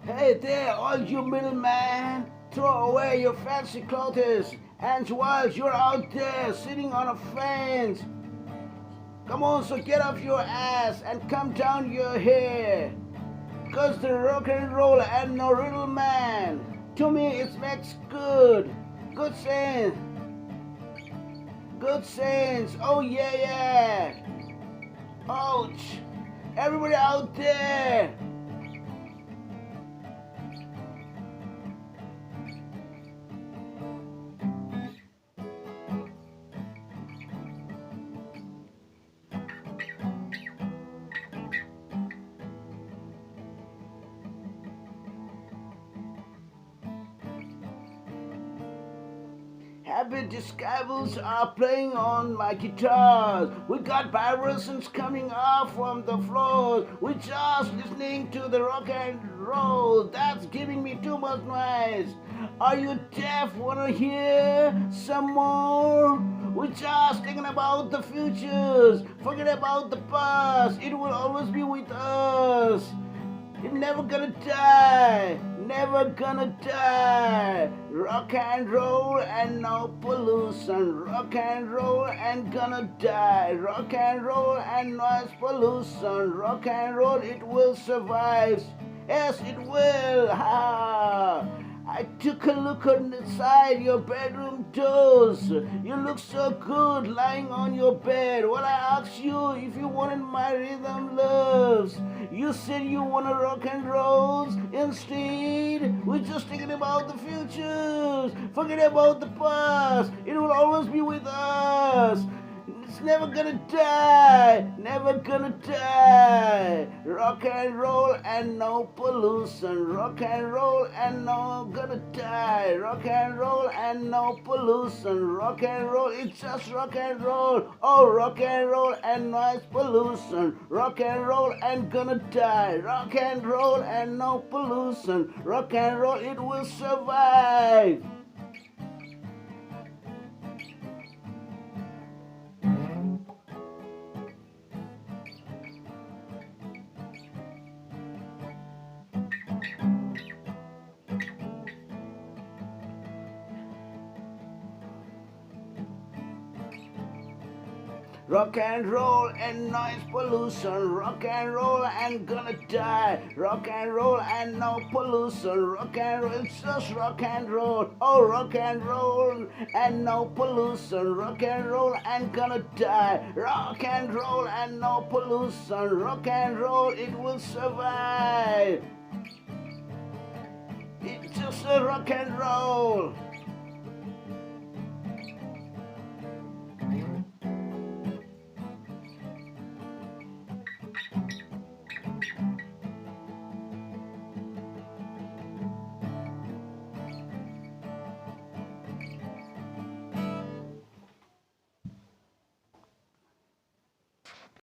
Hey there, all you middlemen! Throw away your fancy clothes, and while you're out there sitting on a fence, come on, so get off your ass and come down your here. Cause the rock and roll and no riddle man. To me it makes good. Good sense. Good sense. Oh yeah, yeah. Ouch. Everybody out there. Happy disciples are playing on my guitars. We got vibrations coming up from the floors. We're just listening to the rock and roll. That's giving me too much noise. Are you deaf? Wanna hear some more? We're just thinking about the futures. Forget about the past. It will always be with us. You're never gonna die, never gonna die. Rock and roll and no pollution. Rock and roll and gonna die. Rock and roll and noise pollution. Rock and roll, it will survive. Yes, it will. Ha! I took a look inside your bedroom doors. You look so good lying on your bed. Well, I asked you if you wanted my rhythm loves. You said you wanna rock and rolls. Instead, we're just thinking about the futures. Forget about the past. It will always be with us. It's never gonna die, never gonna die. Rock and roll and no pollution. Rock and roll and no gonna die. Rock and roll and no pollution. Rock and roll, it's just rock and roll. Oh, rock and roll and noise pollution. Rock and roll and gonna die. Rock and roll and no pollution. Rock and roll, it will survive. Rock and roll and noise pollution. Rock and roll and gonna die. Rock and roll and no pollution. Rock and roll, it's just rock and roll. Oh, rock and roll and no pollution. Rock and roll and gonna die. Rock and roll and no pollution. Rock and roll, it will survive. It's just a rock and roll.